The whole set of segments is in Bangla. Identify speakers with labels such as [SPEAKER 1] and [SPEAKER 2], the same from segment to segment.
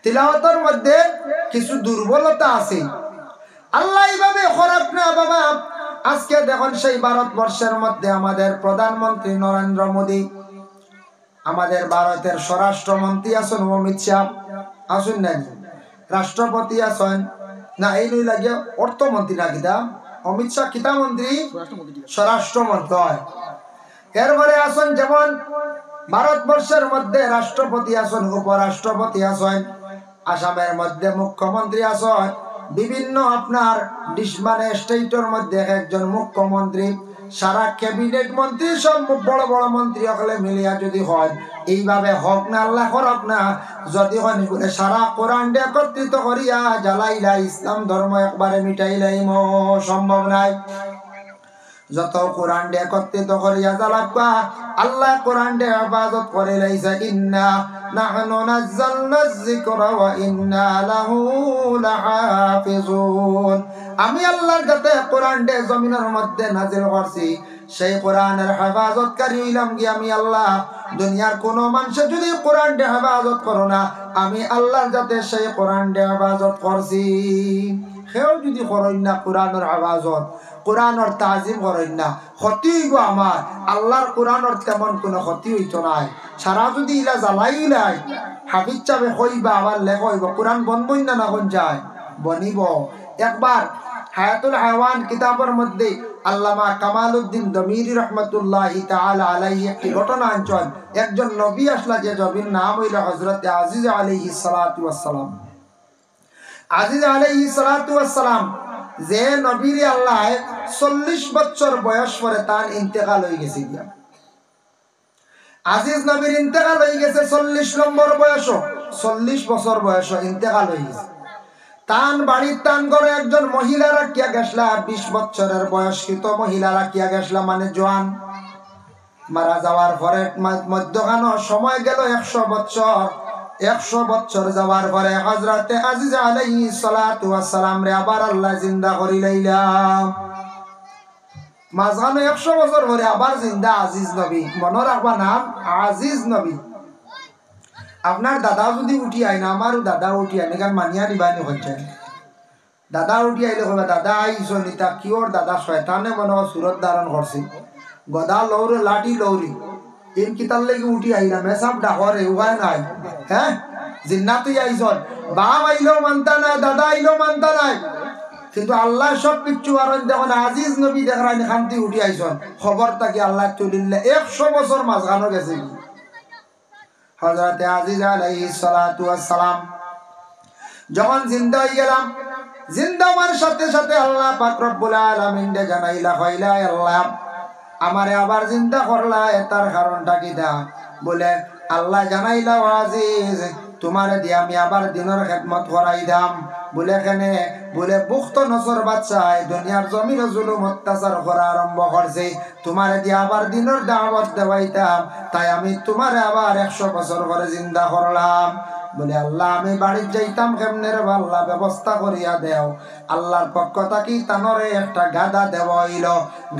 [SPEAKER 1] তিলাওয়াতের মধ্যে কিছু দুর্বলতা আছে। আল্লাহ এইভাবে খরাক না বাবা। আজকে দেখুন সেই ভারতবর্ষের মধ্যে আমাদের প্রধানমন্ত্রী নরেন্দ্র মোদী, আমাদের ভারতের স্বরাষ্ট্রমন্ত্রী আছেন অমিত শাহ, আসুন না, রাষ্ট্রপতি আছেন না, এই নই লাগে অর্থমন্ত্রী না কিতা, অমিত শাহ কিতা মন্ত্রী, স্বরাষ্ট্রমন্ত্রী হয়। এরপরে আছেন যেমন ভারতবর্ষের মধ্যে রাষ্ট্রপতি আছেন, উপরাষ্ট্রপতি আছেন, আসামের মধ্যে মুখ্যমন্ত্রী আছেন, বিভিন্ন আপনার মানে স্টেটের মধ্যে একজন মুখ্যমন্ত্রী, সারা ক্যাবিনেট মন্ত্রী, সব বড় বড় মন্ত্রী সকলে মিলিয়া যদি হয়, এইভাবে হোক না আল্লাহ করক না, যদি হয় সারা কোরআন একত্রিত করিয়া জ্বালাইলা ইসলাম ধর্ম একবারে মিটাইলাই সম্ভব নাই। যত কোরআন একত্রিত করিয়া জ্বালাবা আল্লাহ কোরআন হেফাজত করে লাইছে। ইন্না নাহনু নাযালনায যিকরা ওয়া ইন্না লাহু লাহাফিজুন। আমি আল্লাহর কাছে কোরআন জমিনের মধ্যে নাজিল করছি, সেই কোরআনের হেফাজতকারী হইলাম কি আমি আল্লাহ। দুনিয়ার কোন মানুষ যদি কোরআন হেফাজত করো না, আমি আল্লাহর কাছে সেই কোরআন হেফাজত করছি। সেও যদি করেন না কোরআনের হেফাজত, কোরআনের তাজিম করেন না, ক্ষতি হইব আমার। আল্লাহর কোরআনের তেমন কোনো ক্ষতি হইত নাই। সারা যদি ইলা জ্বালাই নাই, হাফিজ চাবে কইবা আবার লেখ হইব, কোরআন বনবই না কোন যায় বনিব। একবার হায়াতুল হায়াওয়ান কিতাবের মধ্যে আল্লামা কামালউদ্দিন দমিরি রহমতুল্লাহি তাআলা আলাইহি একটি ঘটনা আনছেন। একজন নবী আসলা, যে নবীর নাম হইল হযরত আজিজ আলাইহিস সালাতু ওয়াস সালাম। আজিজ আলাইহিস সালাতু ওয়াস সালাম যে নবীর আল্লাহ 40 বছর বয়স পরে তার ইন্তেকাল হয়ে গেছে। আজিজ নবীর ইন্তেকাল হয়ে গেছে 40 নম্বর বয়স, 40 বছর বয়স ইন্তেকাল হয়ে গেছে। তান বাড়ির তান করে একজন মহিলা রাখিয়া গেছলা, 20 বছরের বয়স্কৃত মহিলা রাখিয়া গেছলা, মানে জোয়ান। মারা যাওয়ার পরে মধ্যখানো সময় গেল 100 বছর। 100 বছর যাওয়ার পরে হযরতে আজিজ আলাইহিস সালাতু ওয়াস সালাম রে আবার আল্লাহ জিন্দা করি লাইলাম। মাঝখানে 100 বছর পরে আবার জিন্দা আজিজ নবী। মনে রাখবা নাম আজিজ নবী। আপনার দাদা যদি উঠি আয় না, আমারও দাদা উঠি আয় না, মানিয়া দিবানি হচ্ছে। দাদা উঠি আইলে কবে দাদা আইস নিতা কিওর দাদা শয়তানে মনে সুরত ধারণ করছে, গদা লৌরে লাঠি লৌরি ইন কিতার লেগে উঠি আইলাম, এসব ডাকরে উপায় নাই। হ্যাঁ, জিন্নাতুই আইসন, বাপ আইলেও মানতা নাই, দাদা আইলেও মানতা নাই, কিন্তু আল্লাহ সব কিচ্ছু আরন দেখুন আজিজ নবী দেখরানি খান্তি উঠি আইসন। খবর তাকে আল্লাহ তুলিলে 100 বছর মাঝখানো গেছে। হযরতে আজিজ আলাইহিস সালাতু ওয়াস সালাম যখন জিন্দা হয়ে গেলাম, জিন্দা হওয়ার সাথে সাথে আল্লাহ পাক রব্বুল আলামিন দে জানাইলা হইলা, আল্লাহ আমারে আবার জিন্দা করলা, এটার কারণটা কি দা? বলে আল্লাহ জানাইলা, আজিজ তোমারে দিয়ে আমি আবার দিনের খেদমত করাই দাম। বলে এখানে বলে বুখত নসর বাচ্চায় দুনিয়ার জমিন জুলুম অত্যাচার করা আরম্ভ করছে, তোমারে দিয়ে আবার দিনের দাওয়াত দেওয়াইতাম, তাই আমি তোমারে আবার 100 বছর করে জিন্দা করলাম। বলে আল্লাহ আমি বাড়ি যাইতাম কেমনে রে? আল্লাহ ব্যবস্থা করিয়া দেও। আল্লাহর পক্ষ থাকি তানরে একটা গাদা দেওয়া হইল,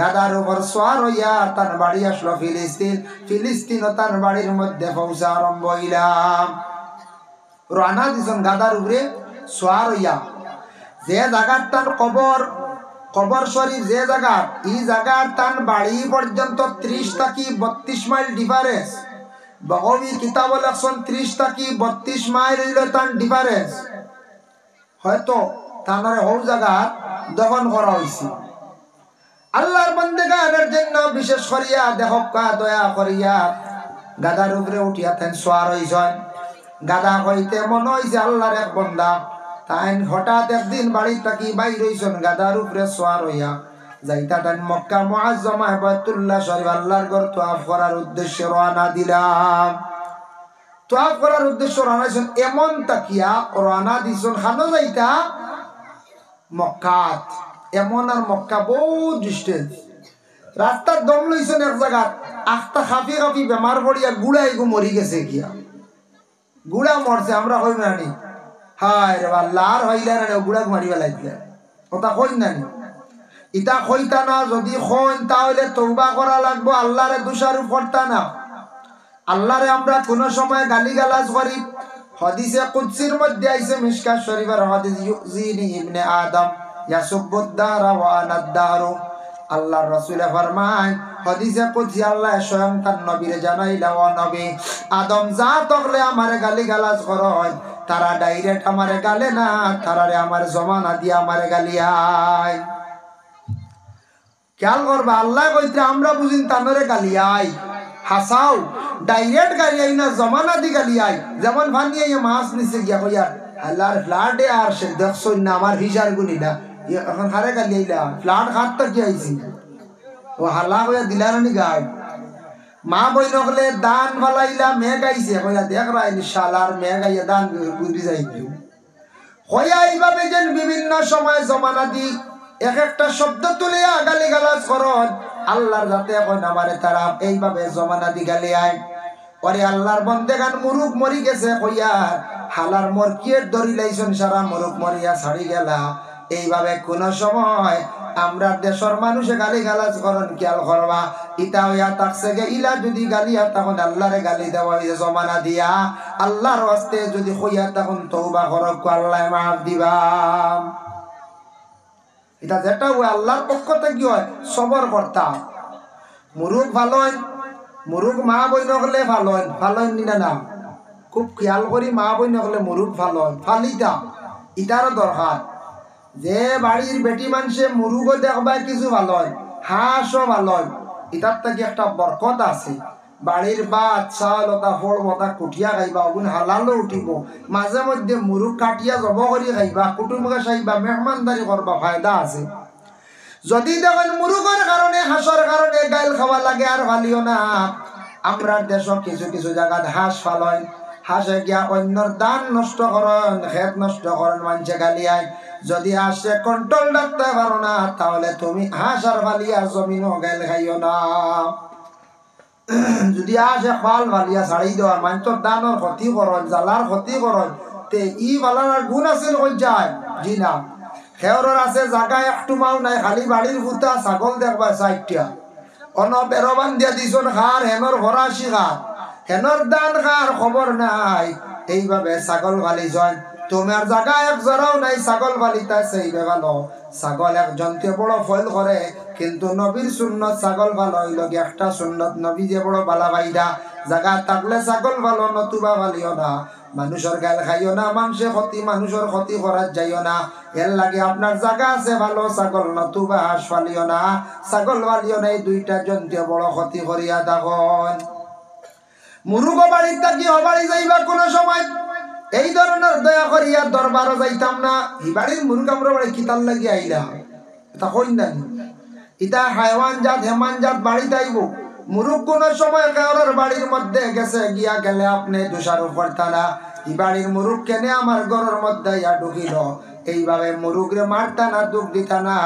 [SPEAKER 1] গাদার উপর সোয়ার হইয়া তার বাড়ি আসলো ফিলিস্তিন। ফিলিস্তিন ও তার বাড়ির মধ্যে পৌঁছা আরম্ভ হইলাম। রানা দিছেন গাদার উপরে সোয়ার হইয়া, যে জায়গার তার কবর, কবর শরীফ যে জায়গা, এই জায়গার তার বাড়ি পর্যন্ত 30 থেকে 32 মাইল ডিফারেন্স। বগবী কিতাব লেখছেন 30 থেকে 32 মাইল হইল তার ডিফারেন্স। হয়তো তানরে হৌ জায়গা দফন করা হয়েছে। আল্লাহর বান্দাদের জন্য বিশেষ করিয়া দেখকা দয়া করিয়া গাদার উপরে উঠিয়া তেন সোয়ার হইছেন। গাদা হইতে মনে হইছে আল্লাহর এক বান্দা। তাই হঠাৎ একদিন বাড়ি থাকি বাইর হইছেন, গাদার উপরে সোয়ার হইয়া যাইতা তাই মক্কা মুআজ্জামা বাইতুল্লাহ শরীফ আল্লাহর ঘর তওয়াফ করার উদ্দেশ্যে রওনা দিলাম। তওয়াফ করার উদ্দেশ্যে রওনা দিছেন, এমন তাকিয়া রওনা দিছেন খানো যাইতা মক্কাত। এমন আর মক্কা বহুত ডিস্টেন্স। রাস্তার দম লইছেন এক জায়গা, আখটা খাফি খাফি বেমার পড়িয়া গুড়াই গো মরি গেছে গিয়া, গুড়া মরছে। আমরা হই নানি হায় রে আল্লাহ, আর হইলে না গুড়া মারিবা লাগলে কথা কই নানি। ইটা কইতা না, যদি কইন তাহলে তওবা করা লাগবো, আল্লাহরে দোষারোপ করতা না। আল্লাহরে আমরা কোন সময় গালিগালাজ করি, হাদিসে কুদসির মধ্যে আইছে মিশকাত শরীফের হাদিস ইউজিনি ইবনে আদম ইয়াসুবুদ-দার ওয়া আনাদ-দার আল্লাহর রাসূল ফরমান হাদিসে কুদসি আল্লাহ স্বয়ং তার নবীরে জানাইলা ও নবী আদম যা তকলে আমারে গালি গালাজ করয় তারা ডাইরেক্ট আমারে গালে না তারারে আমার জমানা দিয়ে আমারে গালিয়ায় খেয়াল করবা আল্লাহ কইতে আমরা বুঝিন তানরে গালিয়াই হাসাও ডাইরেক্ট গালিয়াই না জমানা দি গালিয়াই যেমন ভানিয়ে মাছ নিচে গিয়া কইয়া আল্লাহর ফ্ল্যাটে আর সে দেখছই না আমার হিসার গুনি না এখন হারে গালিয়াইলা ফ্ল্যাট খাত তো কি আইছি ও হাল্লা কইয়া দিলারানি গায় মা বই নকলে দান ফালাইলা মেঘ আইছে কইয়া দেখ রাই শালার মেঘ আইয়া দান বুঝি যাইবে কইয়া এইভাবে যেন বিভিন্ন সময় জমানা দি এক একটা শব্দ তুলে গালি গালাজ করন আল্লাহর যাতে এখন আমারে তারা এইভাবে জমানা দি গালি আয় ওরে আল্লাহর বন্দেগান মুরুখ মরি গেছে কইয়া হালার মোর কিয়ের দড়ি লাইছন সারা মুরুখ মরিয়া ছাড়ি গেলা এইভাবে কোন সময় আমরা দেশের মানুষে গালি গালাজ করন খেয়াল করবা ইটা হইয়া থাকছে গে ইলা যদি গালিয়া তখন আল্লাহরে গালি দেওয়া হইছে জমানা দিয়া আল্লাহর হস্তে যদি কইয়া তখন তওবা করক আল্লাহ মাফ দিবা এটা যেটা ওই আল্লাহর পক্ষ থেকে হয় সবর করতা মুরুখ ভালো মুরুখ মা বই নকলে ভালো ভালো নিনা না খুব খেয়াল করি মা বই নকলে মুরুখ ভালো ফালিতা ইটারও দরকার যে বাড়ির বেটি মানুষে মুরুগও দেখবা কিছু ভালো হাঁসও ভালো এটার থেকে একটা বরকত আছে বাড়ির বাচ্চা লতা ফল মতা কুটিয়া খাইবা ওগুন হালালো উঠিব মাঝে মধ্যে মুরুখ কাটিয়া জব করি খাইবা কুটুমকে চাইবা মেহমানদারি করবা ফায়দা আছে যদি দেখেন মুরুগের কারণে হাঁসের কারণে গাইল খাওয়া লাগে আর ভালিও না আমরা দেশ কিছু কিছু জায়গাত হাঁস ফালয় হাঁসে গিয়া অন্যর দান নষ্ট করেন খেত নষ্ট করেন মানুষে গালিয়ায় যদি হাঁসে কন্ট্রোল রাখতে পারো না তাহলে তুমি হাঁস আর ফালিয়া জমিনও গাইল খাইও না যদি হাঁসে ফাল ফালিয়া ছাড়ি দেওয়া মানুষের দানের ক্ষতি করেন জ্বালার ক্ষতি করেন তে ই ফালার গুণ আছে কই যায় জি না খেয়রের আছে জায়গা একটু মাও নাই খালি বাড়ির ফুটা ছাগল দেখবা চারটা অন বেরবান দিয়া দিছন খার হেনর ভরাশি খার হেনর দান খার খবর নাই এইভাবে ছাগল ফালি যায় তোমার জায়গা এক জরাও নাই ছাগল ফালিতা সেইবে ভালো ছাগল একজনকে বড় ফল করে কিন্তু নবীর সুন্নত ছাগল ভালো হইল একটা সুন্নত নবী যে বড় বালা ভাইরা জায়গা থাকলে ছাগল ভালো নতুবা ভালিও না মানুষের গাল খাইও না মানুষের ক্ষতি মানুষের ক্ষতি করার যাইও না এর লাগে আপনার জায়গা আছে ভালো ছাগল নতুবা হাঁস ফালিও না ছাগল ফালিও না এই দুইটা জন্তুয়ে বড় ক্ষতি করিয়া তখন মুরুগ বাড়ির থাকি হবাড়ি যাইবা কোনো সময় এই ধরনের দয়া করিয়া দরবারও যাইতাম না ই বাড়ির মুরুগ আমরা বাড়ি কিতাল লাগি আইলা এটা কই না ইটা হাইওয়ান জাত হেমান জাত বাড়িতে আইব মুরুগ কোন সময় কারোর বাড়ির মধ্যে গেছে গিয়া গেলে আপনি দোষারোপ করতানা ই বাড়ির মুরুগ কেনে আমার ঘরের মধ্যে ইয়া ঢুকিল এইভাবে মুরুগরে মারতা না দুঃখ দিতা না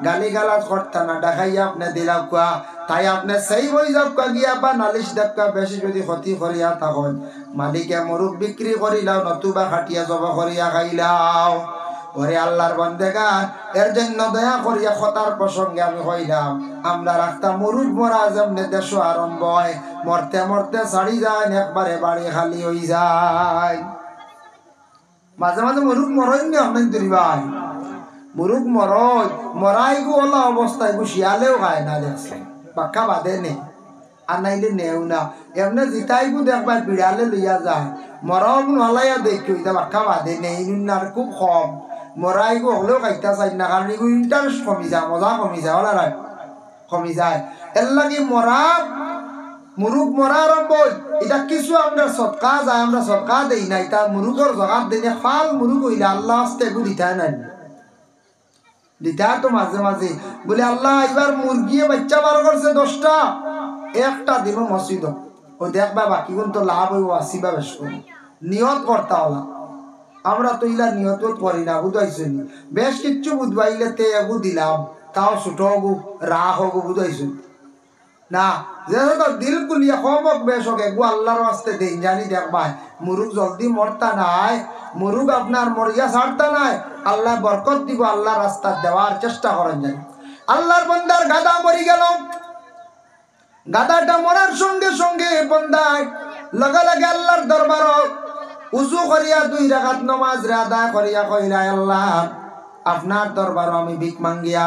[SPEAKER 1] গালি গালাজ করতা না দেখাইয়া আপনি দিলা কুয়া তাই আপনি সেই বই যাব গিয়া বা নালিশ দেখা বেশি যদি ক্ষতি করিয়া তখন মালিকে মুরুগ বিক্রি করিলাও নতুবা খাটিয়া জব করিয়া খাইলাও ওরে আল্লাহর বন্দেগান এর জন্য দয়া করিয়া কথার প্রসঙ্গে আমি কইলাম আমরা রাখতা মুরুগ মরা যেমনে দেশ আরম্ভ হয় মরতে মরতে ছাড়ি যায় একবারে বাড়ি খালি হয়ে যায় মাঝে মাঝে মুরুগ মরই নি আপনার তৈরি ভাই মুরুগ মরই মরাই গু ওলা অবস্থায় গু শিয়ালেও খায় না দেখছে পাক্কা বাদে নেই আর নাইলে নেও না এমনি জিতাই গু দেখবার বিড়ালে লইয়া যায় মরম নলাইয়া দেখি ওইটা পাক্কা বাদে নেই আর খুব কম মরাই গু হলেও খাইতা চাই না কারণ এগুলো ইন্টারেস্ট কমি যায় মজা কমি যায় ওলা রায় কমি যায় এর লাগে মরা মুরুগ মরা আরম্ভ এটা কিছু আমরা সৎকা যায় আমরা সৎকা দেই না এটা মুরুগর জগাত দিনে ফাল মুরুগ হইলে আল্লাহ আসতে এগু দিতাই নাই দিতা তো মাঝে মাঝে বলে আল্লাহ এবার মুরগিয়ে বাচ্চা বার করছে 10টা একটা দিব মসজিদ ও দেখবা বাকি কোন তো লাভ হইব আসিবা বেশ করি নিয়ত করতা হলা আমরা তো ইলা নিয়ত করি না বুঝাইছি বেশ কিচ্ছু বুঝবাইলে তে এগু দিলাম তাও ছোট হগু রাহ হগু বুঝাইছি না যেহেতু দিল কুলিয়া কমক বেশ হোক এগু আল্লাহর আসতে দিন জানি দেখবাই মুরুগ জলদি মরতা নাই মুরুগ আপনার মরিয়া ছাড়তা নাই আল্লাহ বরকত দিব আল্লাহ রাস্তা দেওয়ার চেষ্টা করেন জানি আল্লাহর বন্দার গাদা মরি গেল গাদাটা মরার সঙ্গে সঙ্গে বন্দায় লগে লগে আল্লাহর দরবার উজু করিয়া 2 রাকাত নামাজ আদায় করিয়া কইরা আল্লাহ আপনার দরবার আমি ভিক মাঙ্গিয়া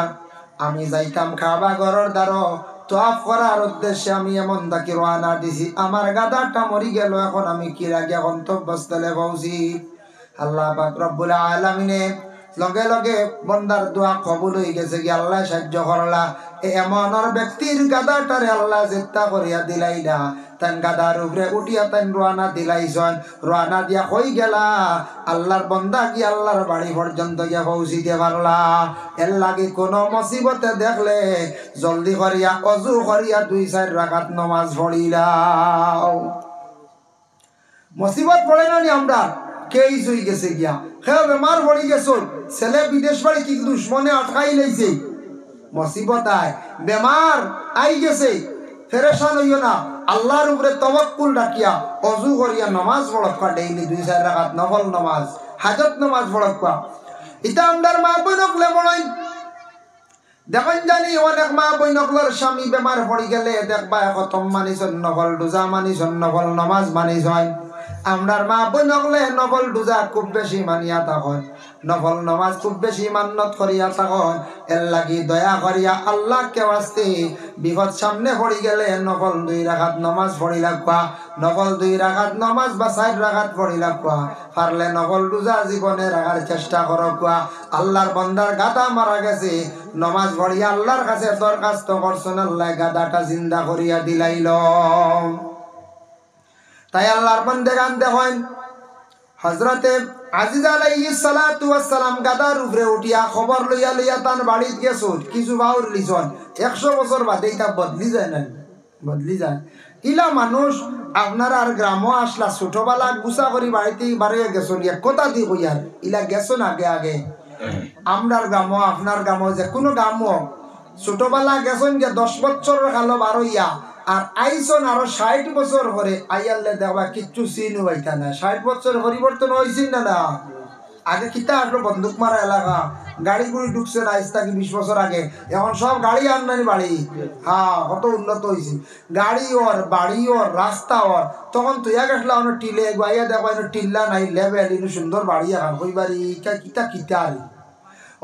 [SPEAKER 1] আমি যাইতাম কাবা ঘরের দ্বারো তওয়াফ করার উদ্দেশ্যে আমি এমন দাকি রওনা দিছি আমার গাদাটা মরি গেল এখন আমি কি লাগে গন্তব্যস্থলে পৌঁছি আল্লাহ পাক রব্বুল আলামিনে লগে লগে বন্দার দোয়া কবুল হয়ে গেছে কি আল্লাহ সাহায্য করলা এমনর ব্যক্তির গাদাটারে আল্লাহ জেত্তা করিয়া দিলাইলা তান গাদার উপরে উঠিয়া তান রওনা দিলাইছন রওনা দিয়া কই গেলা আল্লাহর বন্দা কি আল্লাহর বাড়ি পর্যন্ত গিয়া পৌঁছিতে পারলা এর লাগে কোন মুসিবতে দেখলে জলদি করিয়া ওযু করিয়া 2-4 রাকাত নামাজ পড়িলাও মুসিবত পড়ে না নি আমরা কেই জুই গেছে গিয়া খেয়ে বেমার পড়ি গেছো ছেলে বিদেশ বাড়ি কি দুশ্মনে আটকাই লাইছে মুসিবত আয় বেমার আই গেছে ফেরেশান হইও না আল্লাহর উপরে তাওয়াক্কুল রাখিয়া ওযু করিয়া নামাজ পড়বা ডেইলি 2-4 রাকাত নফল নামাজ হাজত নামাজ পড়বা এটা আমরার মা বোনকলে বড়ই দেখেন জানি অনেক মা বোনকলের স্বামী বেমার পড়ি গেলে দেখবা খতম মানিছন নফল রোজা মানিছন নফল নামাজ মানিছন আমরার মা বোনকলে নফল রোজা খুব বেশি মানিয়া থাকন নফল নামাজ খুব বেশি মান্নত করিয়া থাকন এর লাগি দয়া করিয়া আল্লাহকে ওয়াস্তে বিপদ সামনে পড়ি গেলে নফল 2 রাকাত নামাজ পড়ি লাগবা নফল 2 রাকাত নামাজ বা 4 রাকাত পড়ি লাগবা পারলে নফল রোজা জীবনে রাখার চেষ্টা করবা আল্লাহর বান্দার গাদা মারা গেছে নামাজ পড়িয়া আল্লাহর কাছে দরখাস্ত করছেন আল্লাহ গাদাটা জিন্দা করিয়া দিলাইল তাই আল্লাহর বান্দা গান দেখেন হযরতে আজিজ আলাইহিস সালাতু ওয়াস সালাম গাদার উপরে উঠিয়া খবর লইয়া লইয়া তান বাড়িত গেছুন কিছু বাউর লিছন 100 বছর বাদে এটা বদলি যায় না বদলি যায় ইলা মানুষ আপনার আর গ্রামও আসলা ছোটবেলা গুছা করি বাড়িতে বাড়িয়ে গেছুন এক কথা দি কইয়ার ইলা গেছুন আগে আগে আমরার গ্রামও আপনার গ্রামও যে কোনো গ্রামও ছোটবেলা গেছুন যে 10 বছরের কালো বারইয়া আর আইসন আরো 60 বছর পরে আইয়ালে দেখবা কিচ্ছু চিনু হইতা না 60 বছর পরিবর্তন হইছে না না আগে কিতা আসলো বন্দুক মারা এলাকা গাড়ি গুড়ি ঢুকছে না আজ থেকে 20 বছর আগে এখন সব গাড়ি আননানি বাড়ি হ্যাঁ কত উন্নত হয়েছে গাড়ি ওর বাড়ি ওর রাস্তা ওর তখন তুইয়া গেছলা অনেক টিলে গাইয়া দেখবা টিল্লা নাই লেভেল ইনু সুন্দর বাড়ি এখন কই বাড়ি কিতা কিতা আর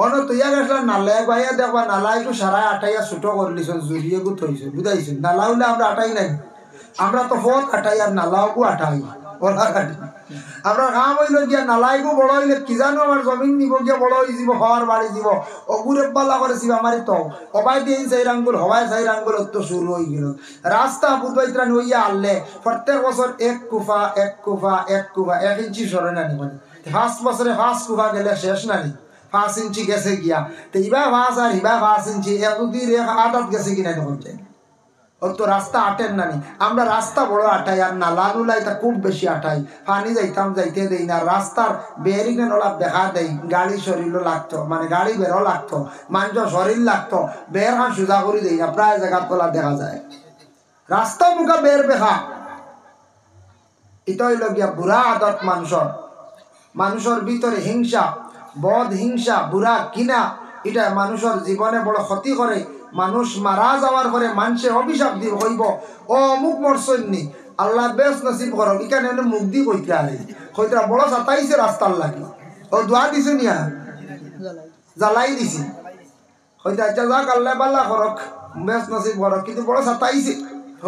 [SPEAKER 1] অন্য তুইয়া গেছলা নালায় গাইয়া দেখবা নালা একটু সারায় আটাইয়া ছোটো করলিছ জুড়িয়ে গু থইছে বুঝাইছে নালা হইলে আমরা আটাই নাই আমরা তো ফোন আটাই আর নালাও আটাই ওলা কাটি আমরা কাম হইল গিয়া নালাইগু বড় হইলে কি জানো আমার জমিন নিব গিয়া বড় হয়ে যাব হওয়ার বাড়ি দিব অগুরে পাল্লা করেছি আমারই তো হবাই দিয়ে 4 আঙ্গুল হবাই 4 আঙ্গুল তো শুরু হয়ে গেল রাস্তা বুধবাইত্রা নইয়া আনলে প্রত্যেক বছর 1 কুফা 1 ইঞ্চি সরে নানি মানে 5 বছরে 5 কুফা গেলে শেষ নানি 5 ইঞ্চি গেছে গিয়া তো ইবা 5 আর ইবা 5 ইঞ্চি একদিন আটাত গেছে কিনা তখন চাই ও তো রাস্তা আটেন নানি আমরা রাস্তা বড় আটাই আর না লালুলাই তা খুব বেশি আটাই পানি যাইতাম যাইতে দেই না রাস্তার বেরিং নলা দেখা দেই গাড়ি শরীরও লাগতো মানে গাড়ি বেরো লাগতো মানুষ শরীর লাগতো বের হান সোজা করে দেই না প্রায় জায়গা তোলা দেখা যায় রাস্তা মুখা বের বেখা এটা হইল গিয়া বুড়া আদত মানুষের ভিতরে হিংসা বদ হিংসা বুড়া কিনা এটা মানুষের জীবনে বড় ক্ষতি করে মানুষ মারা যাওয়ার পরে মানুষে অভিশাপ দিব কইব ও অমুক মরছন্নি আল্লাহ বেশ নসিব করো এখানে মুখ দি কইতে আরে কইতরা বড় সাতাইছে রাস্তার লাগি ও দোয়া দিছে নিয়া জ্বালাই দিছি কইতে আচ্ছা যাক আল্লাহ বাল্লা করক বেশ নসিব করক কিন্তু বড় সাতাইছে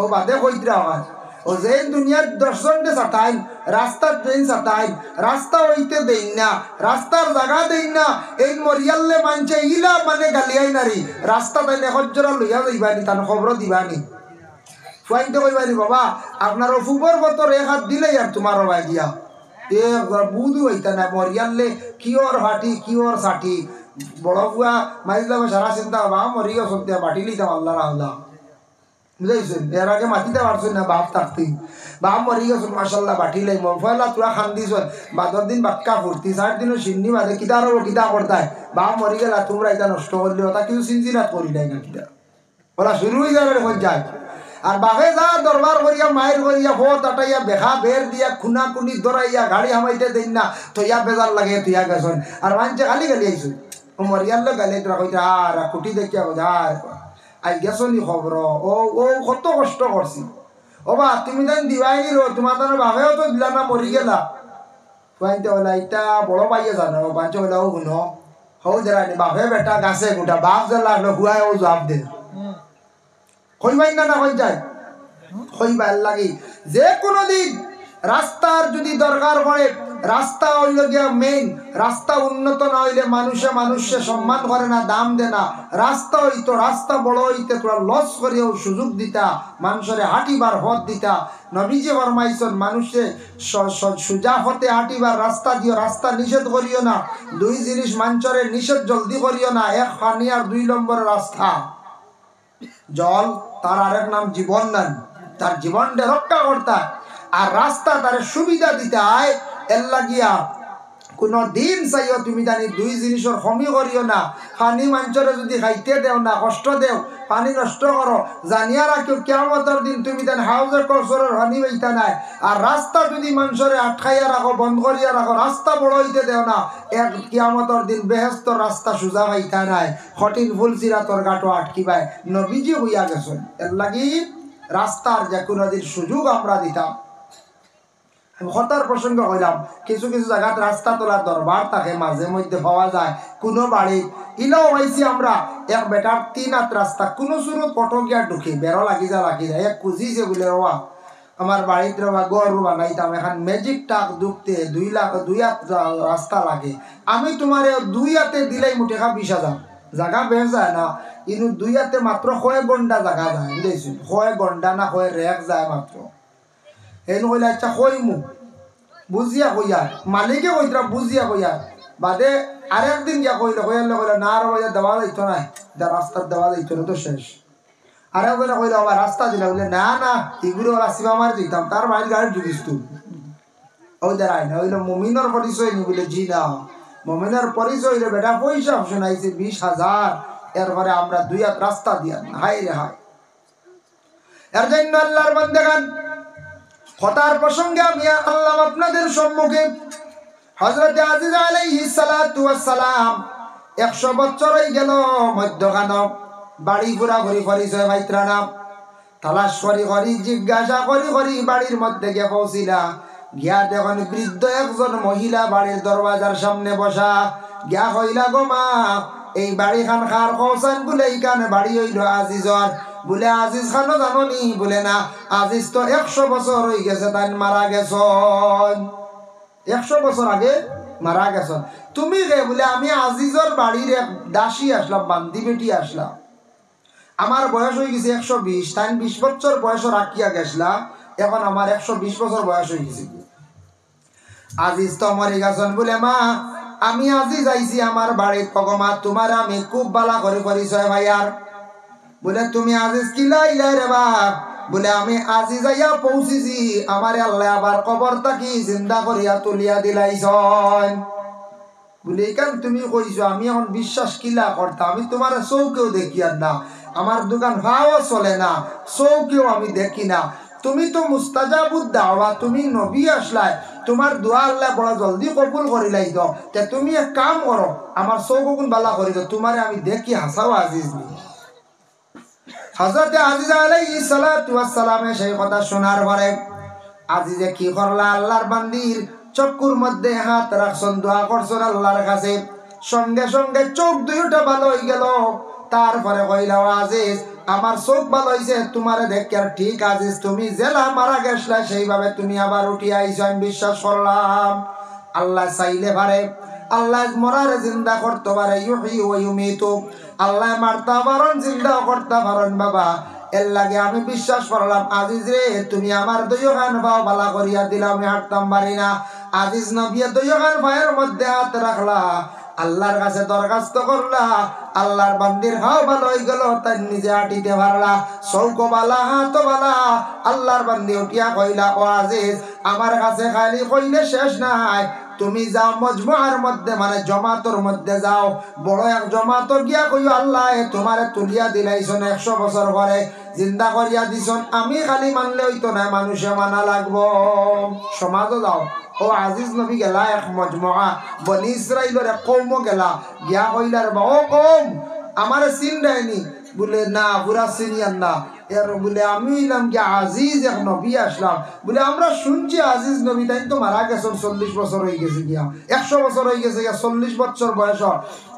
[SPEAKER 1] ও বাদে কইতরা আওয়াজ ও যে দুনিয়ার দর্শনটা সাতাইন রাস্তার ট্রেন সাতাইন রাস্তা হইতে দেই না রাস্তার জায়গা দেই না এই মরিয়ালে মানছে ইলা মানে গালিয়াই নারী রাস্তা তাই হজ্জরা লইয়া যাইবানি তার খবর দিবানি ফুয়াইতে কইবানি বাবা আপনার অফুবর বতর 1 হাত দিলেই আর তোমার ভাই দিয়া এ বুধু হইতা না মরিয়ালে কিওর হাটি কিওর সাটি বড় ফুয়া মাইজলাম সারা চিন্তা বাবা মরিয়া সত্যি বাটি লিতাম আল্লাহ আল্লাহ বুঝাইছেন এর আগে মাটিতে পারছেন না বাপ থাকতে বাপ মরি গেছেন মাসাল্লাহ বাটি লাই মফলা তোরা খান দিছ বাদর দিন বাক্কা ফুর্তি 4 দিনও সিন্নি বাদে কিতা রব কিতা করতায় বাপ মরি গেলা তোমরা এটা নষ্ট করলে ওটা কিছু চিন্তিনাত করি নাই না কিতা ওরা শুরু হয়ে যাবে এখন যায় আর বাঘে যা দরবার করিয়া মায়ের করিয়া ভোট আটাইয়া বেখা বের দিয়া খুনা খুনি দরাইয়া গাড়ি হামাইতে দিন না থইয়া বেজার লাগে থইয়া গেছেন আর মানছে খালি গালি আইসুন ও মরিয়ালে গালি তোরা কইতে আর কুটি দেখিয়া বোঝার আই গেছনি খবর ও ও কত কষ্ট করছি ও বা তুমি তাই দিবাই নিল তোমার তার বাপেও তো দিলা না মরি গেলা কইতে ওলা ইটা বড় পাইয়ে জানো পাঁচ ওলাও গুনো হও দেরানি বাপে বেটা গাছে গোটা বাপ যে লাগলো হুয়ায় ও জবাব দে কইবাই না কই যায় কইবার লাগি যে কোনো দিন রাস্তার যদি দরকার পড়ে রাস্তা হইল গিয়া মেইন রাস্তা উন্নত না হইলে মানুষে সম্মান করে না দাম দে না রাস্তা হইতো রাস্তা বড় হইতে তোরা লস করিও সুযোগ দিতা মানুষের হাঁটিবার পথ দিতা নবীজি ফরমাইছেন মানুষে সুজা হতে হাঁটিবার রাস্তা দিও রাস্তা নিষেধ করিও না দুই জিনিস মানুষের নিষেধ জলদি করিও না এক পানি আর 2 নম্বর রাস্তা জল তার আরেক নাম জীবন নান তার জীবনটা রক্ষা করতা আর রাস্তা তার সুবিধা দিতে হয় এর লাগিয়া কোনো দিন চাইও তুমি জানি 2 জিনিসের কমি করিও না পানি মানুষের যদি খাইতে দেও না কষ্ট দেও পানি নষ্ট করো জানিয়া রাখিও কিয়ামতের দিন তুমি জানি হাউজের কসরের পানি পাইতা নাই আর রাস্তা যদি মানুষের আটকাইয়া রাখো বন্ধ করিয়া রাখো রাস্তা বড় হইতে দেও না এক কিয়ামতের দিন বেহেশতর রাস্তা সোজা পাইতা নাই কঠিন ফুল সিরাতর গাটো আটকিবাই নবীজি হইয়া গেছেন এর লাগি রাস্তার যে কোনো দিন সুযোগ আমরা দিতাম হতার প্রসঙ্গ হইলাম কিছু কিছু জায়গাত রাস্তা তোলার দরবার থাকে মাঝে মধ্যে পাওয়া যায় কোনো বাড়ি ইলাও হয়েছি আমরা এক বেটার 3 হাত রাস্তা কোনো সুরত কটো গিয়া ঢুকি বেরো লাগি যায় এক খুঁজিছে বলে রবা আমার বাড়িতে রবা গরু বানাইতাম এখন ম্যাজিক টাক ঢুকতে 2 হাত রাস্তা লাগে আমি তোমার 2 হাতে দিলেই মুঠে 20,000 জায়গা বের যায় না ইনু 2 হাতে মাত্র 6 ঘন্টা জায়গা যায় বুঝেছি 6 ঘন্টা না 6 রেক যায় মাত্র এন কইলে আচ্ছা কইমু বুঝিয়া কইয়া মালিকে কইতরা বুঝিয়া কইয়া বাদে আরেকদিন গিয়া কইলে কইলে না আর কইয়া দেওয়া যাইতো না রাস্তার দেওয়া যাইতো না তো শেষ আরেকদিন কইলে আবার রাস্তা দিলা বলে না না এগুলো রাস্তা আমার দিতাম তার বাড়ির গাড়ি ঢুকিস তুই ওই দাঁড়াই না ওইলে মমিনের পরিচয় নি বলে জি না মমিনের পরিচয় হইলে বেটা পয়সা শোনাইছে 20,000 এরপরে আমরা 2 হাত রাস্তা দিয়া হাই রে হাই এর জন্য আল্লাহর বান্দাগান কথার প্রসঙ্গে আমি আল্লাহ আপনাদের সম্মুখে হযরত আজিজ আলাইহিস সালাতু ওয়াস সালাম 100 বছর হয়ে গেল মধ্যখান বাড়ি ঘোরা ঘুরি পরিচয় পাইত্রা না তালাশ করি জিজ্ঞাসা করি বাড়ির মধ্যে গিয়ে পৌঁছিলা গিয়া দেখুন বৃদ্ধ একজন মহিলা বাড়ির দরওয়াজার সামনে বসা গিয়া কইলা গো মা এই বাড়ি খান খার কৌসান বলে এইখানে বাড়ি হইল আজিজর বলে আজিজ খানো জানি বলে না আজিজ তো 100 বছর হয়ে গেছে তাই মারা গেছন 100 বছর আগে মারা গেছন তুমি রে বলে আমি আজিজর বাড়ির এক দাসী আসলাম বান্দি বেটি আসলাম আমার বয়স হয়ে গেছে 120 তাই 20 বছর বয়স রাখিয়া গেছলা এখন আমার 120 বছর বয়স হয়ে গেছে আজিজ তো মরে গেছন বলে মা আমি আজিজ আইছি আমার বাড়ির ভগমা তোমার আমি খুব ভালো করে পরিচয় ভাইয়ার বলে তুমি আজিজ কি লাইলাই রে বাপ বলে আমি আজিজ আইয়া পৌঁছিছি আমার আল্লাহ আবার কবর থাকি জিন্দা করিয়া তুলিয়া দিলাইছন বলে কেন তুমি কইছো আমি এখন বিশ্বাস কিলা করতাম আমি তোমার চৌকেও দেখি আর না আমার দোকান ভাও চলে না চৌকেও আমি দেখি না তুমি তো মুস্তাজাবুদ দাওয়া তুমি নবী আসলাই তোমার দোয়া আল্লাহ বড় জলদি কবুল করিলাই তো তে তুমি এক কাম করো আমার চৌকুন বালা করি তো তোমারে আমি দেখি হাসাও আজিজ নি হযরত আজিজ আলাইহিস সালাতু ওয়াস সালামে সেই কথা শোনার পরে আজিজে কি করলা আল্লাহর বান্দির চক্ষুর মধ্যে হাত রাখছন দোয়া করছন আল্লাহর কাছে সঙ্গে সঙ্গে চোখ দুইটা ভালো হয়ে গেল তারপরে কইলা আজিজ আমার চোখ ভালো হইছে তোমারে দেখে আর ঠিক আজিজ তুমি জেলা মারা গেছলা সেইভাবে তুমি আবার উঠি আইছো আমি বিশ্বাস করলাম আল্লাহ চাইলে পারে আল্লাহ মরারে জিন্দা করতে পারে ইউহি ওয়া ইউমিতু আল্লাহ মারতে পারেন জিন্দা করতে পারেন বাবা এর লাগে আমি বিশ্বাস করলাম আজিজ রে তুমি আমার দুইখান পাও ভালো করিয়া দিলা আমি হাঁটতাম পারি না আজিজ নবী দুইখান পায়ের মধ্যে হাত রাখলা আল্লাহর কাছে দরখাস্ত করলা আল্লাহর বান্দির হাও ভালো হয়ে গেল তাই নিজে হাঁটিতে পারলা চৌকো বালা হাত বালা আল্লাহর বান্দি উঠিয়া কইলা ও আজিজ আমার কাছে খালি কইলে শেষ নাই তুমি যাও মজমুআর মধ্যে মানে জমাতর মধ্যে যাও বড় এক জমাত গিয়া কইও আল্লাহ তোমারে তুলিয়া দিলাইছন 100 বছর পরে জিন্দা করিয়া দিছন আমি খালি মানলে হইতো না মানুষে মানা লাগবো সমাজও যাও ও আজিজ নবী গেলা এক মজমুআ বনি ইসরাইলের এক কওম গেলা গিয়া কইলার ও কওম আমারে চিন দেয়নি বলে না পুরা চিনিয়ান না এর বলে আমি হইলাম কি আজিজ এক নবী আসলাম। বলে আমরা শুনছি আজিজ নবী, তাই তো মারা গেছেন 40 বছর হয়ে গেছে গিয়া, 100 বছর হয়ে গেছে গিয়া, 40 বছর বয়স।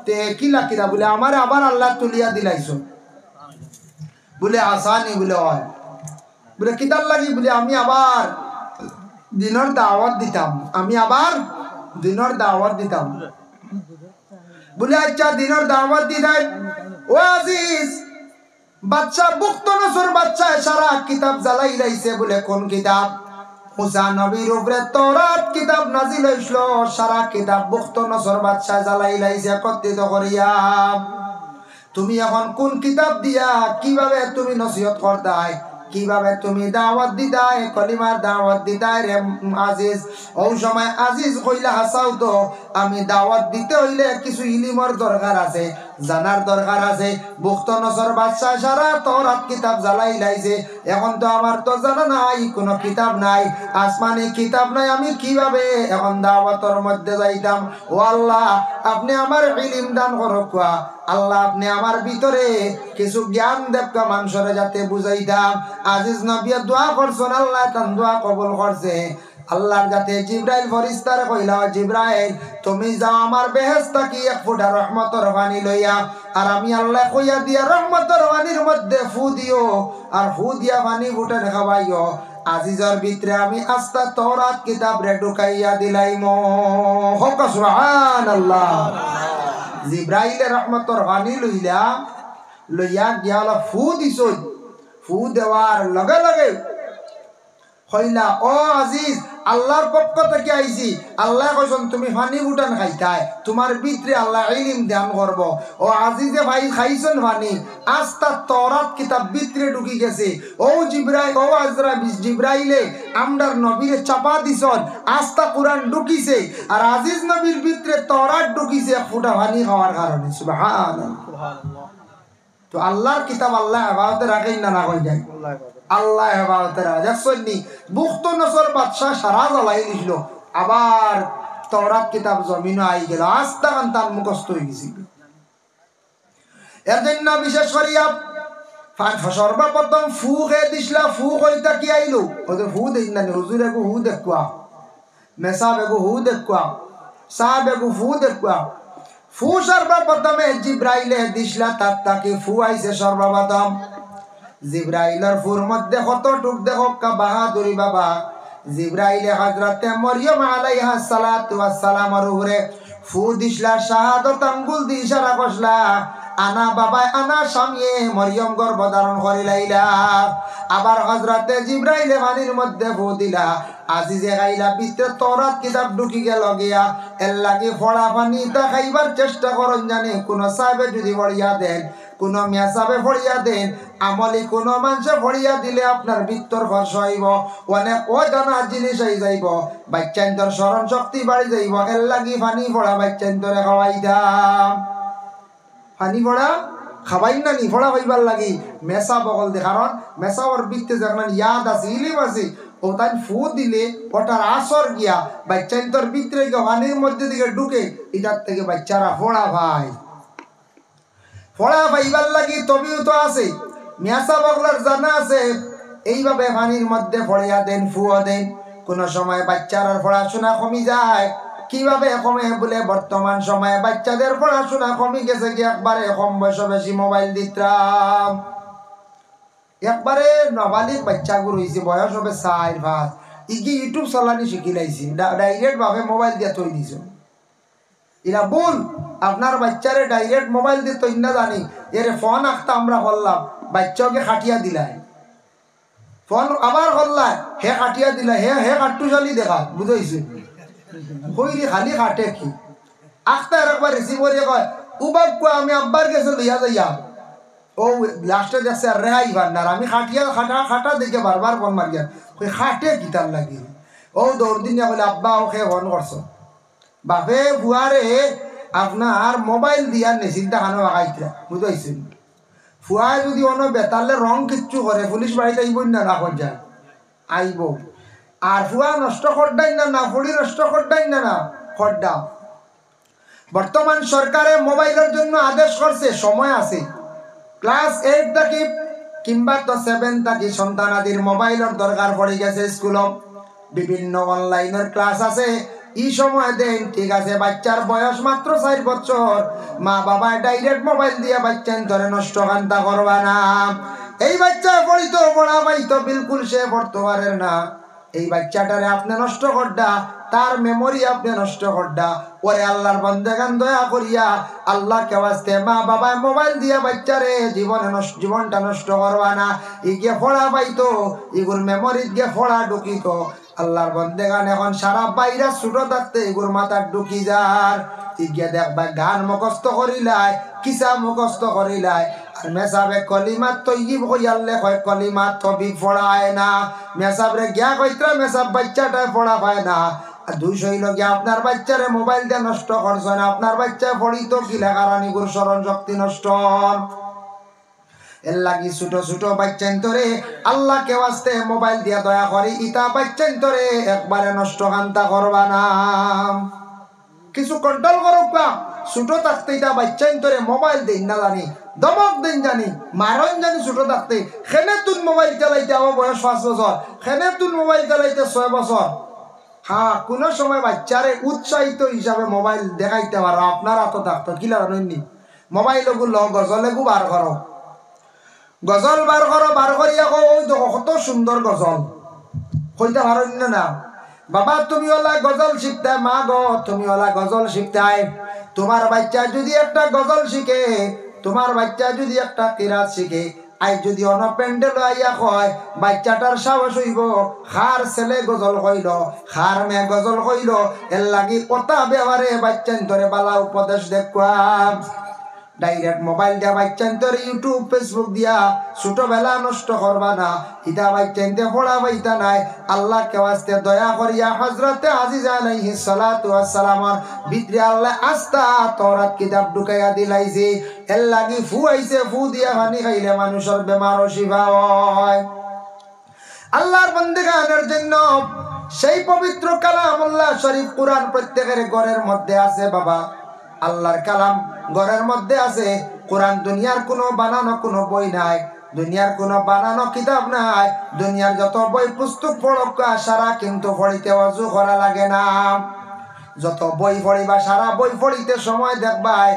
[SPEAKER 1] তে কি লাকিরা বলে আমার আবার আল্লাহ তুলিয়া দিলাইছ। বলে আসানি বলে হয়। বলে কিতার লাগি? বলে আমি আবার দিনের দাওয়াত দিতাম, আমি আবার দিনের দাওয়াত দিতাম। বলে আচ্ছা দিনের দাওয়াত দিতাম। ও আজিজ বাচ্চা বুক্ত নসর বাচ্চা সারা কিতাব জ্বালাই লাইছে। বলে কোন কিতাব? মুসা নবীর উপরে তওরাত কিতাব নাজিল হইছিল, সারা কিতাব বুক্ত নসর বাচ্চা জ্বালাই লাইছে একত্রিত করিয়া। তুমি এখন কোন কিতাব দিয়া কিভাবে তুমি নসিহত করতাই, কিভাবে তুমি দাওয়াত দিতাই, কলিমার দাওয়াত দিতাই রে আজিজ? ওই সময় আজিজ কইলা হাসাও তো, আমি দাওয়াত দিতে হইলে কিছু ইলিমর দরকার আছে, জানার দরকার আছে। বুক্ত নসর বাদশাহ সারা তওরাত কিতাব জ্বালাই লাইছে, এখন তো আমার তো জানা নাই, কোনো কিতাব নাই, আসমানি কিতাব নাই, আমি কিভাবে এখন দাওয়াতের মধ্যে যাইতাম? ও আল্লাহ আপনি আমার ইলম দান করক। আল্লাহ আপনি আমার ভিতরে কিছু জ্ঞান দেবকা মানুষরে যাতে বুঝাইতাম। আজিজ নবী দোয়া করছেন, আল্লাহ তার দোয়া কবুল করছে। আল্লাহর যাতে জিব্রাইল ফেরেশতারে কইলা, জিব্রাইল তুমি যাও আমার বেহেশত কি এক ফোঁটা রহমতের পানি লইয়া, আর আমি আল্লাহ কইয়া দিয়া রহমতের পানির মধ্যে ফু দিও, আর ফু দিয়া পানি ফুটে খাওয়াইও। আজিজের ভিতরে আমি আস্তা তওরাত কিতাব রে ঢুকাইয়া দিলাইম। হোক সুবহানাল্লাহ। জিব্রাইলে রহমতের পানি লইয়া গিয়া ফু দিছ। ফু দেওয়ার লগে লগে হইলা ও আজিজ আল্লাহর পক্ষ থেকে আইছি, আল্লাহ কইছেন তুমি পানি ফুটান খাইতাই, তোমার ভিতরে আল্লাহ ইলম দান করব। ও আজিজে ভাই খাইছেন পানি, আস্তা তওরাত কিতাব ভিতরে ঢুকি গেছে। ও জিব্রাইল, ও জিব্রাইলে আমরার নবীরে চাপা দিছন, আস্তা কোরআন ঢুকিছে, আর আজিজ নবীর ভিতরে তওরাত ঢুকিছে এক ফুটা পানি খাওয়ার কারণে। সুবহানাল্লাহ। তো আল্লাহর কিতাব আল্লাহ হেফাজতে রাখেন না না কই যায়? আল্লাহ হেফাজতে রাখে। দেখছনি বুক্ত নসর বাদশাহ সারা জ্বালাই দিছিল, আবার তওরাত কিতাব জমিনে আই গেল, আস্তা কান তার মুখস্থ হয়ে গেছে। এর জন্য বিশেষ করিয়া সর্বপ্রথম ফু খেয়ে দিছিলা। ফু কইতা কি আইলো? ওদের ফু দেখ না, হুজুর এগো হু দেখুয়া, মেসাব এগো হু দেখুয়া, সাহেব এগো ফু দেখুয়া। ফু সর্বপ্রথমে জিব্রাইলে দিছিলা, তার তাকে ফু আইছে সর্বপ্রথম। জিব্রাইলের ফুর মধ্যে কতটুক দেখো কা বাহাদুরি বাবা। জিব্রাইলে হযরতে মরিয়ম আলাইহা সালাতু ওয়াস সালামের উপরে ফু দিছলা, শাহাদাত আঙ্গুল দি ইশারা করছলা, আনা বাবা আনা স্বামী মরিয়ম গর্ভ ধারণ করে লাইলা। আবার হযরতে জিব্রাইলে পানির মধ্যে ফু দিলা, আজিজে গাইলা ভিতরে তওরাত কিতাব ঢুকি গেল গিয়া। এর লাগি ফড়া পানি তা খাইবার চেষ্টা করন, জানে কোন সাহেবে যদি ফড়িয়া দেন, কোন মিয়া সাহেবে ফড়িয়া দেন, আমলি কোন মানুষে ফড়িয়া দিলে আপনার ভিতর খরচ হইব, অনেক অজানা জিনিস হয়ে যাইব, বাচ্চান্তর স্মরণ শক্তি বাড়ি যাইব। এর লাগি পানি ফড়া বাচ্চান্তরে খাওয়াই দাম। পানি ফড়া খাবাই না নি ফড়া হইবার লাগি মেসা বগল দে, কারণ মেসাওর ভিতরে যখন ইয়াদ আছে ইলিম আছে, ও তাই ফু দিলে ওটার আসর গিয়া বাচ্চান্তর ভিতরে গিয়ে পানির মধ্যে দিকে ঢুকে, এটার থেকে বাচ্চারা ফোড়া ভাই ফোড়া ভাইবার লাগি তবিও তো আছে। মেসা বগলার জানা আছে এইভাবে পানির মধ্যে ফড়িয়া দেন, ফুয়া দেন, কোন সময় বাচ্চারা পড়াশোনা কমি যায়। কিভাবে কমে? বলে বর্তমান সময়ে বাচ্চাদের পড়াশোনা কমে গেছে কি একবারে কম বয়সে বেশি মোবাইল দিতাম। একবারে নবালিক বাচ্চাগুলো হয়েছে, বয়স হবে 4-5, ইগি ইউটিউব চালানি শিখি লাইছি, ডাইরেক্ট ভাবে মোবাইল দিয়ে তৈ দিছ। এরা বল আপনার বাচ্চারে ডাইরেক্ট মোবাইল দিয়ে তৈ না জানি, এর ফোন আঁকতে আমরা করলাম, বাচ্চাকে খাটিয়া দিলাই, ফোন আবার করলাই হে কাটিয়া দিলা, হে কাট্টু চালি দেখা বুঝাইছে কইরি খালি কাটে কি আখতা একবার রিসিভ করে কয় উবাক কয় আমি আব্বার কাছে লইয়া যাইয়া। ও লাস্টে দেখছে রেহাই ভান্ডার, আমি খাটিয়া খাটা দেখে বারবার ফোন মারিয়া কই খাটে কি তার লাগি। ও দৌড় দিন বলে আব্বা ওকে ফোন করছো, বাপে বুয়ারে আপনার মোবাইল দিয়া নেচিন্তা খানো আগাইতা বুঝাইছে। ফুয়া যদি অন্য বেতালে রং কিচ্ছু করে পুলিশ বাড়িতে আইব না, রাখত যায় আইব। আর ফুয়া নষ্ট করদাই না ফুড়ি নষ্ট করদাই না খড্ডা। বর্তমান সরকারে মোবাইলের জন্য আদেশ করছে, সময় আছে, ক্লাস 8 থেকে কিংবা তো 7 থাকি সন্তানাদির মোবাইলের দরকার পড়ে গেছে স্কুলত বিভিন্ন অনলাইনের ক্লাস আছে এই সময় দেন ঠিক আছে বাচ্চার বয়স মাত্র 4 বছর মা বাবা ডাইরেক্ট মোবাইল দিয়ে বাচ্চা ধরে নষ্ট কান্তা করবা না এই বাচ্চা পড়িতো পড়া পাইতো বিলকুল সে পড়তে পারে না এই বাচ্চাটারে আপনি নষ্ট করডা তার মেমোরি আপনি নষ্ট করডা ওরে আল্লাহর বান্দাগান দয়া করিয়া আল্লাহ কে ওয়াস্তে মা বাবা মোবাইল দিয়া বাচ্চারে জীবনটা নষ্ট করবা না ইগে পড়া পাইতো ইগুর মেমোরি গিয়ে পড়া ঢুকিতো আল্লাহর বান্দাগান এখন সারা বাইরে ছোট থাকতে ইগুর মাথার ঢুকি যার ইগে দেখবা গান মুখস্থ করিলাই কিসা মুখস্থ করিলাই আর মেসাবে কলিমা তৈয়িব কইয়ালে কয় কলিমা তবিব পড়ায় না মেসাবরে গিয়া কইত্রা মেসাব বাচ্চাটা পড়া পায় না আর 200 লোক আপনার বাচ্চারে মোবাইল দিয়ে নষ্ট করছেন আপনার বাচ্চা পড়িতো কি লেখারানি গুর স্মরণ শক্তি নষ্ট এর লাগি ছোট ছোট বাচ্চান তোরে আল্লাহ কে ওয়াস্তে মোবাইল দিয়া দয়া করি ইতা বাচ্চান তোরে একবারে নষ্ট কান্তা করবা না কিছু কন্ট্রোল করো কা ছোট থাকতে ইতা বাচ্চান তোরে মোবাইল দেন না জানি দমক দেন জানি মারণ জানি ছোট থাকতে খেনে তুন মোবাইল চালাইতে আমার বয়স 5 বছর খেনে তুন মোবাইল চালাইতে 6 বছর হ্যাঁ কোন সময় বাচ্চারে উৎসাহিত হিসাবে মোবাইল দেখাইতে পারো আপনারা তো থাকতো কি লাগেননি মোবাইল ওগুলো গজলে গু বার করো গজল বার করো বার করি আকৌ ওই দেখো কত সুন্দর গজল কইতে পারো না বাবা তুমি ওলা গজল শিখতে মা গো তুমি ওলা গজল শিখতে তোমার বাচ্চা যদি একটা গজল শিখে তোমার বাচ্চা যদি একটা কিরাত শিখে আই যদি অন প্যান্ডেল আইয়া কয় বাচ্চাটার সাহস হইব খার ছেলে গজল কইল খার মেয়ে গজল কইল এর লাগি কথা ব্যবহারে বাচ্চান ধরে বালা উপদেশ দেখুয়াম ডাইরেক্ট মোবাইল দিয়া বাচ্চান তোর ইউটিউব ফেসবুক দিয়া ছোটবেলা নষ্ট করবা না ইটা বাচ্চান দিয়ে পড়া পাইতা নাই আল্লাহ কে ওয়াস্তে দয়া করিয়া হযরতে আজিজা আলাইহিস সালাতু ওয়াস সালামের ভিতরে আল্লাহ আস্তা তওরাত কিতাব ঢুকাইয়া দিলাইছে এর লাগি ফু আইছে ফু দিয়া পানি খাইলে মানুষের বেমার ও শিফা হয় আল্লাহর বান্দাগানের জন্য সেই পবিত্র কালামুল্লাহ শরীফ কুরআন প্রত্যেকের ঘরের মধ্যে আছে বাবা আল্লাহর কালাম ঘরের মধ্যে আছে কোরআন দুনিয়ার কোনো বানানো কোনো বই নাই দুনিয়ার কোনো বানানো কিতাব নাই দুনিয়ার যত বই পুস্তক পড়কা সারা কিন্তু পড়িতে ওযু করা লাগে না যত বই পড়িবা সারা বই পড়িতে সময় দেখবাই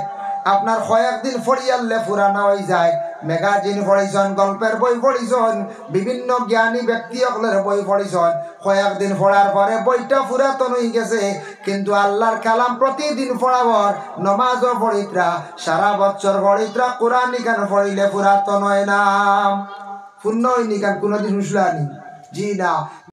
[SPEAKER 1] আপনার কয়েকদিন পড়িয়ালে পুরানা হয়ে যায় ম্যাগাজিন পড়িছন গল্পের বই পড়িছন বিভিন্ন জ্ঞানী ব্যক্তিসকলের বই পড়িছন কয়েকদিন পড়ার পরে বইটা পুরাতন হয়ে গেছে কিন্তু আল্লাহর কালাম প্রতিদিন পড়াবর নমাজও পড়িত্রা সারা বছর পড়িত্রা কোরআন নিকান পড়িলে পুরাতন হয় না পূর্ণ হয়নি কান কোনোদিন উসলানি জি না